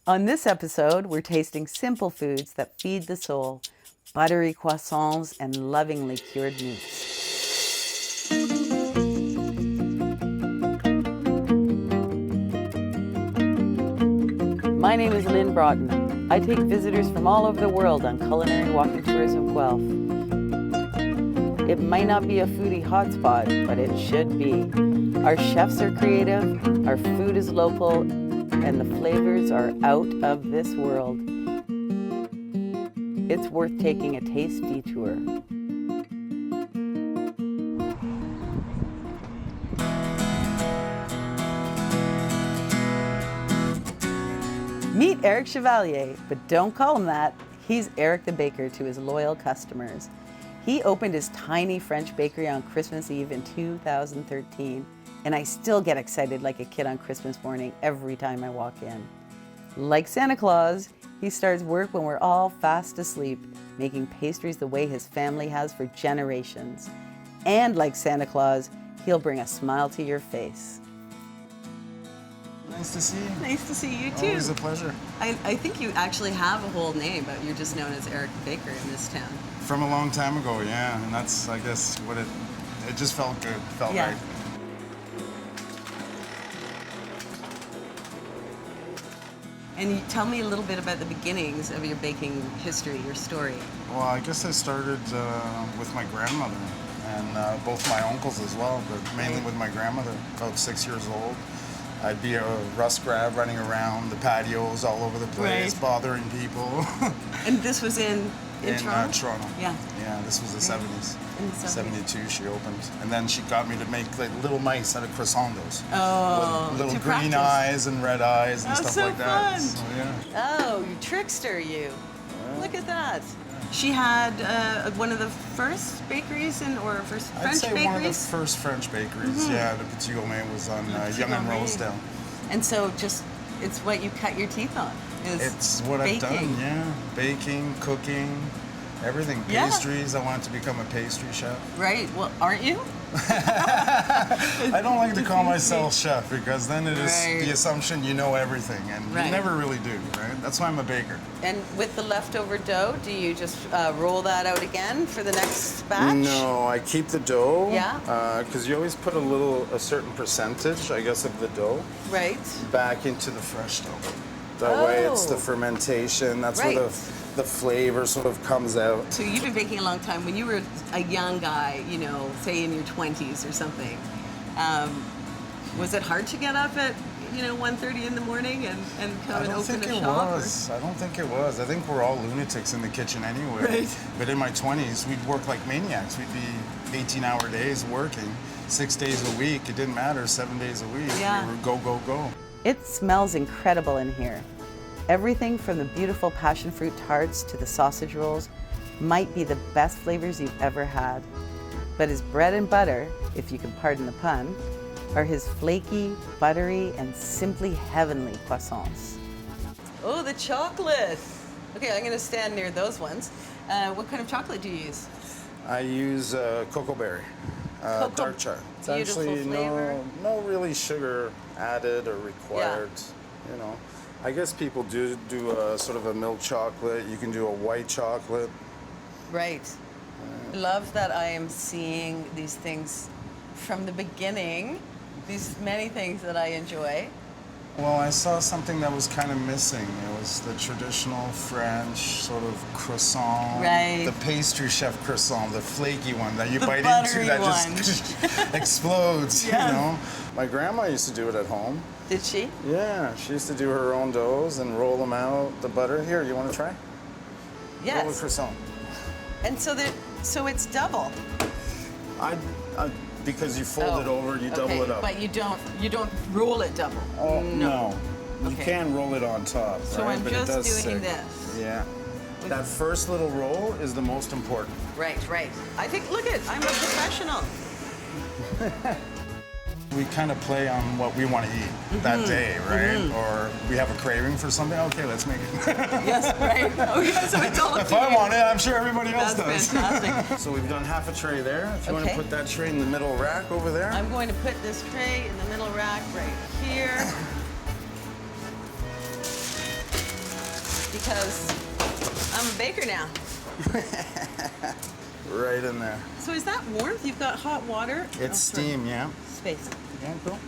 On this episode, we're tasting simple foods that feed the soul, buttery croissants and lovingly cured meats. My name is Lynn Broughton. I take visitors from all over the world on culinary walking tours of Guelph. It might not be a foodie hotspot, but it should be. Our chefs are creative, our food is local, and the flavors are out of this world. It's worth taking a taste detour. Meet Eric Chevalier, but don't call him that. He's Eric the Baker to his loyal customers. He opened his tiny French bakery on Christmas Eve in 2013, and I still get excited like a kid on Christmas morning every time I walk in. Like Santa Claus, he starts work when we're all fast asleep, making pastries the way his family has for generations. And like Santa Claus, he'll bring a smile to your face. Nice to see you. Nice to see you too. Always a pleasure. I think you actually have a whole name, but you're just known as Eric the Baker in this town. From a long time ago, yeah, and that's, I guess, what it just felt good, felt right. And you tell me a little bit about the beginnings of your baking history, your story. Well, I guess I started with my grandmother and both my uncles as well, but mainly with my grandmother, about 6 years old. I'd be a rust grab running around the patios all over the place, bothering people. And this was in Toronto? Toronto. Yeah. Yeah, this was the 70s. In the 70s. 72 she opened. And then she got me to make like little mice out of croissants. Oh, with little to green practice. eyes and red eyes and Oh, stuff so like that. fun. So, yeah. Oh, you trickster, you. Look at that. She had one of the first bakeries or first French I'd say bakeries? one of the first French bakeries. Yeah, the Petit Gourmet was on Yonge and Rosedale. And so it's what you cut your teeth on. It's what baking. I've done, yeah. Baking, cooking, everything. Yeah. Pastries, I wanted to become a pastry chef. Right, well, aren't you? I don't like to call myself chef because then it is Right. the assumption you know everything, and Right. you never really do, right? That's why I'm a baker. And with the leftover dough, do you just roll that out again for the next batch? No, I keep the dough. Yeah. Because you always put a certain percentage, I guess, of the dough Right. back into the fresh dough. That way it's the Oh. fermentation. That's Right. where the flavor sort of comes out. So you've been baking a long time. When you were a young guy, say in your 20s or something, was it hard to get up at 1:30 in the morning and come and open a shop? I don't think it was. I think we're all lunatics in the kitchen anyway. Right. But in my 20s, we'd work like maniacs. We'd be 18-hour days working, 6 days a week. It didn't matter, 7 days a week. Yeah. We were go, go, go. It smells incredible in here. Everything from the beautiful passion fruit tarts to the sausage rolls might be the best flavors you've ever had. But his bread and butter, if you can pardon the pun, are his flaky, buttery, and simply heavenly croissants. Oh, the chocolate! Okay, I'm gonna stand near those ones. What kind of chocolate do you use? I use cocoa berry, dark char. It's Beautiful actually flavor. no really sugar added or required. I guess people do a sort of a milk chocolate. You can do a white chocolate. Right. I love that I am seeing these things from the beginning, these many things that I enjoy. Well, I saw something that was kind of missing. It was the traditional French sort of croissant. Right. The pastry chef croissant, the flaky one that you The bite buttery into that one. just explodes, Yeah. My grandma used to do it at home. Did she? Yeah, she used to do her own doughs and roll them out, the butter. Here, you want to try? Roll a Yes. croissant. And so it's double. Because you fold it over, you double it up. But you don't roll it double. Oh, no. You Okay. can roll it on top, So right? I'm But it just does doing stick. this. Yeah. That first little roll is the most important. Right. I think, I'm a professional. We kind of play on what we want to eat that day, right? Or we have a craving for something. Okay, let's make it. Yes, right. Oh, yeah, so it's all up If to I you. want it, I'm sure everybody else That's does. fantastic. So we've done half a tray there. If you want to Okay. put that tray in the middle rack over there. I'm going to put this tray in the middle rack right here. because I'm a baker now. Right in there. So is that warmth? You've got hot water? It's steam, yeah. Space. Yeah, cool.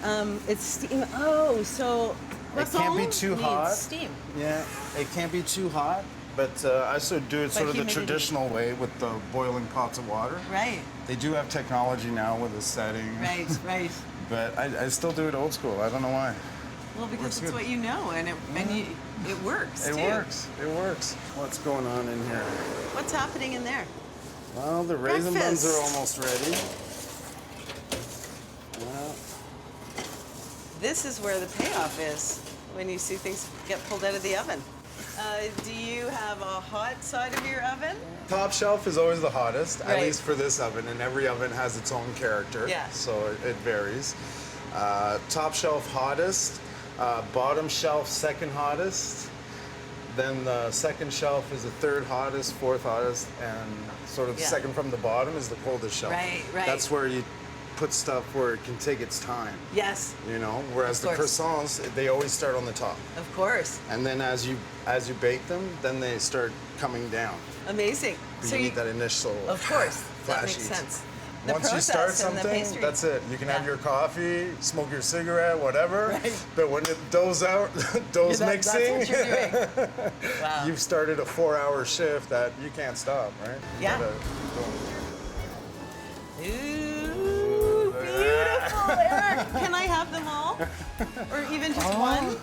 It's steam. Oh, so It can't be too hot. Steam. Yeah, it can't be too hot, but I sort of do it sort of the humidity. traditional way with the boiling pots of water. Right. They do have technology now with a setting. Right, right. But I still do it old school. I don't know why. Well, because Works it's good. what you know, and it works It too. works. It works. What's going on in here? What's happening in there? Well, the raisin buns Breakfast. are almost ready. Well, This is where the payoff is when you see things get pulled out of the oven. Do you have a hot side of your oven? top shelf is always the hottest, Right. at least for this oven, and every oven has its own character. Yeah. So it varies. Top shelf hottest, bottom shelf second hottest, then the second shelf is the third hottest, fourth hottest, and sort of Yeah. second from the bottom is the coldest shelf. Right, right. That's where you put stuff where it can take its time, Yes, you know? Whereas the Of course. croissants, they always start on the top. of course. And then as you bake them, then they start coming down. Amazing. But So you need that initial of course, that flash makes heat. sense. The Once you start process and the something, pastry. that's it. You can have Yeah. your coffee, smoke your cigarette, whatever. Right. But when it doughs out, dough's Yeah, mixing, That's what you're doing. Wow. you've started a 4-hour shift that you can't stop, right? You Yeah. gotta keep going. Ooh, beautiful, Eric. Can I have them all? Or even just one?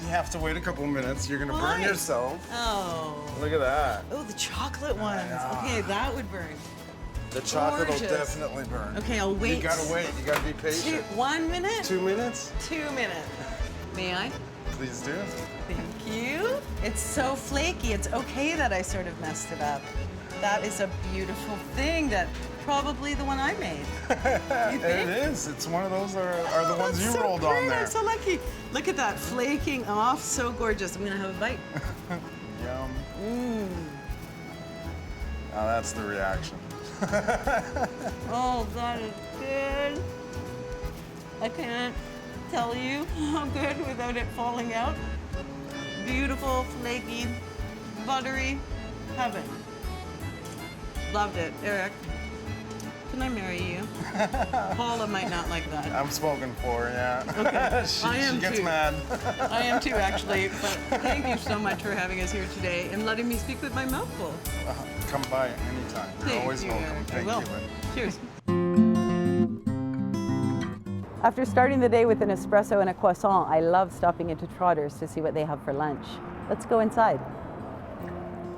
You have to wait a couple minutes. You're gonna burn Why? yourself. Oh. Look at that. Oh, the chocolate ones. Yeah. Okay, that would burn. The chocolate will Gorgeous. definitely burn. Okay, I'll wait. You gotta wait. You gotta be patient. 1 minute? 2 minutes? 2 minutes. May I? Please do. Thank you. It's so flaky. It's okay that I sort of messed it up. That is a beautiful thing. That probably the one I made. You think? It is. It's one of those are the ones That's you so rolled on great. there. I'm so lucky. Look at that flaking off. So gorgeous. I'm gonna have a bite. Yum. Mmm. Now that's the reaction. Oh, that is good. I can't tell you how good without it falling out. Beautiful, flaky, buttery heaven. Loved it. Eric, can I marry you? Paula might not like that. I'm spoken for, yeah. Okay. I am she gets too. mad. I am too, actually. But thank you so much for having us here today and letting me speak with my mouth full. Come by anytime. You're Thank always you, welcome. Eric. I Thank will. you. Cheers. After starting the day with an espresso and a croissant, I love stopping into Trotters to see what they have for lunch. Let's go inside.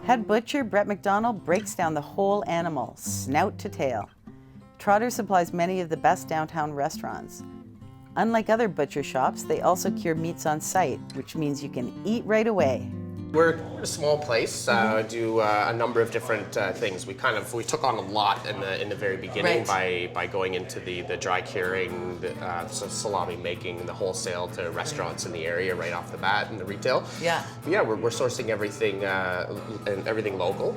Head butcher Brett McDonald breaks down the whole animal, snout to tail. Trotters supplies many of the best downtown restaurants. Unlike other butcher shops, they also cure meats on site, which means you can eat right away. We're a small place, do a number of different things. We took on a lot in the very beginning by going into the dry curing, the salami making, the wholesale to restaurants in the area right off the bat and the retail. Yeah. But yeah, we're sourcing everything and everything local,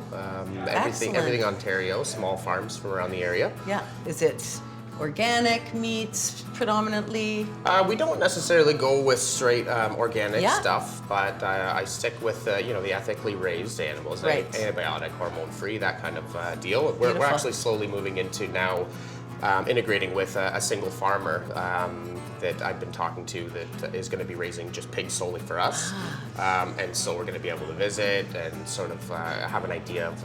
Excellent. everything Ontario, small farms from around the area. Yeah. Is it organic meats predominantly? We don't necessarily go with straight organic Yeah. stuff, but I stick with the ethically raised animals, Right. antibiotic, hormone-free, that kind of deal. We're Beautiful. actually slowly moving into now integrating with a single farmer that I've been talking to that is going to be raising just pigs solely for us, and so we're going to be able to visit and sort of have an idea of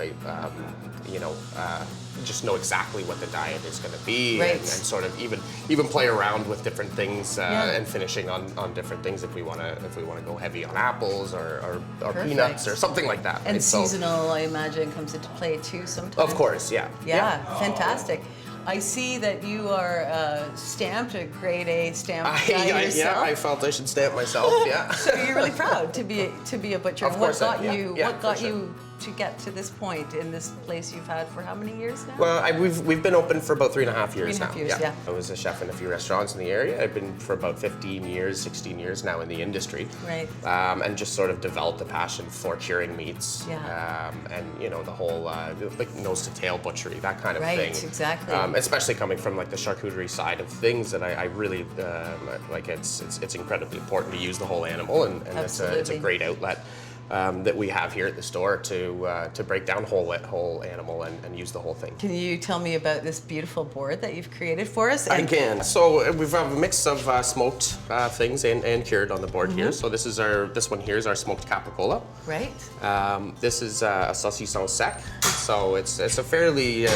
just know exactly what the diet is going to be, Right. and sort of even play around with different things Yeah. and finishing on different things if we want to go heavy on apples or Perfect. peanuts or something like that. And right? So- seasonal, I imagine, comes into play too sometimes. of course, yeah. Yeah, fantastic. I see that you are stamped a grade A stamp guy yourself. I felt I should stamp myself. Yeah. So you're really proud to be a butcher. Of And course what I got am, you? yeah, What got for sure. you to get to this point in this place you've had for how many years now? Well, we've been open for about 3.5 years 3.5 now. years, yeah. I was a chef in a few restaurants in the area. I've been for about 15 years, 16 years now in the industry. Right. And just sort of developed a passion for curing meats. Yeah. And the whole like nose to tail butchery, that kind of Right, thing. exactly. Especially coming from like the charcuterie side of things, that I really like. It's incredibly important to use the whole animal, and it's a Absolutely. great outlet. that we have here at the store to break down whole animal and use the whole thing. Can you tell me about this beautiful board that you've created for us? I can. So we've a mix of smoked things and cured on the board here. So this one here is our smoked capicola. Right. This is a saucisson sec. So it's a fairly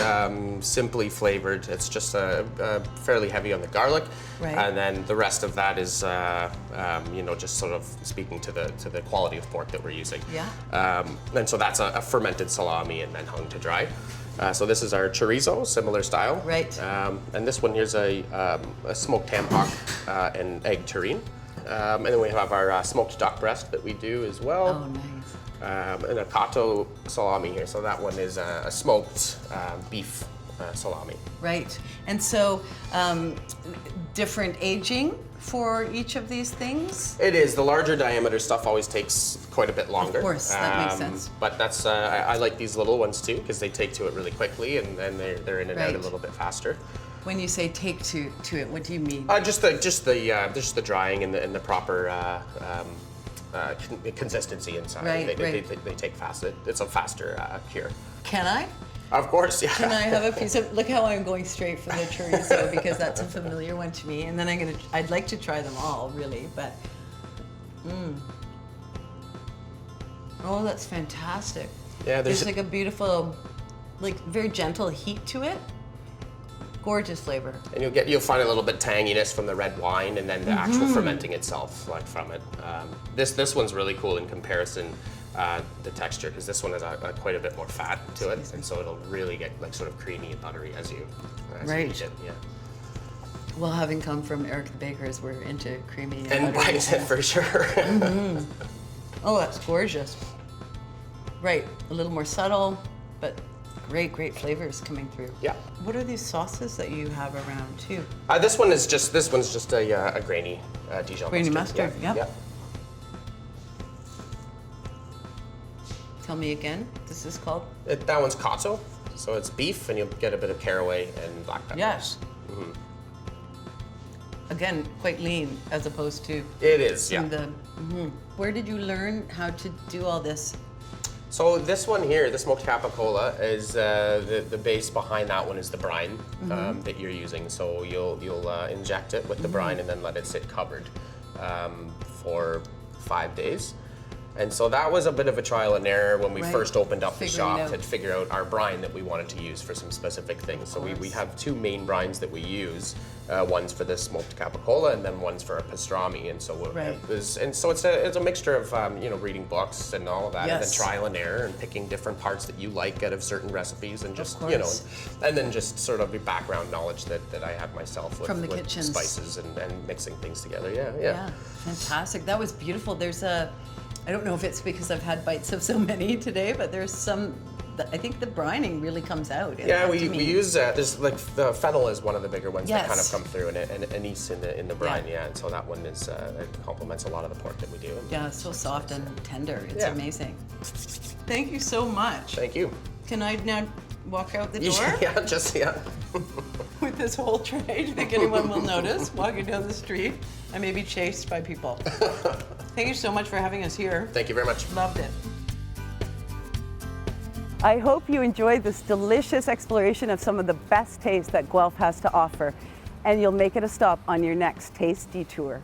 simply flavored. It's just fairly heavy on the garlic. Right. And then the rest of that is just sort of speaking to the quality of pork that we're using. Yeah. And so that's a fermented salami and then hung to dry. So this is our chorizo, similar style. Right. And this one here's a smoked ham hock and egg terrine. And then we have our smoked duck breast that we do as well. Oh, nice. And a Kato salami here. So that one is a smoked beef salami. Right. And so, different aging for each of these things? It is. The larger diameter stuff always takes quite a bit longer. Of course, that makes sense. But that's I like these little ones too because they take to it really quickly and they're in and out a little bit faster. When you say take to it, what do you mean? Just the drying and the proper consistency inside. Right, they take fast. It's a faster cure. Can I? Of course, yeah. Can I have a piece of? Look how I'm going straight for the chorizo because that's a familiar one to me, and then I'd like to try them all, really, but. Oh, that's fantastic. Yeah, there's like a beautiful, like very gentle heat to it. Gorgeous flavor. And you'll find a little bit tanginess from the red wine, and then the actual fermenting itself, like from it. This one's really cool in comparison. The texture, because this one has quite a bit more fat to it, and so it'll really get like sort of creamy and buttery as you eat it. Yeah. Well, having come from Eric the Baker's, we're into creamy and buttery for sure. Oh, that's gorgeous. Right, a little more subtle, but great flavors coming through. Yeah. What are these sauces that you have around too? This one's just a grainy Dijon grainy mustard. Yeah. Yep. Tell me again, this is called? That one's Kato, so it's beef, and you'll get a bit of caraway and black pepper. Yes. Again, quite lean as opposed to. It is, yeah. Where did you learn how to do all this? So this one here, the smoked capicola, is the base behind that one is the brine that you're using. So you'll inject it with the brine and then let it sit covered for 5 days. And so that was a bit of a trial and error when we first opened up the shop to figure out our brine that we wanted to use for some specific things. So we have two main brines that we use. One's for the smoked capicola and then one's for a pastrami. And so it's a mixture of reading books and all of that, and then trial and error and picking different parts that you like out of certain recipes, and just and then just sort of the background knowledge that I have myself with, from the kitchens, spices and mixing things together. Yeah, fantastic. That was beautiful. I don't know if it's because I've had bites of so many today, but there's some. I think the brining really comes out. Yeah, we use there's like the fennel is one of the bigger ones that kind of come through, and anise in the brine. Yeah, and so that one is it complements a lot of the pork that we do. Yeah, it's so soft and tender. It's amazing. Thank you so much. Thank you. Can I now walk out the door? Yeah. With this whole tray, do you think anyone will notice walking down the street? I may be chased by people. Thank you so much for having us here. Thank you very much. Loved it. I hope you enjoyed this delicious exploration of some of the best taste that Guelph has to offer, and you'll make it a stop on your next taste detour.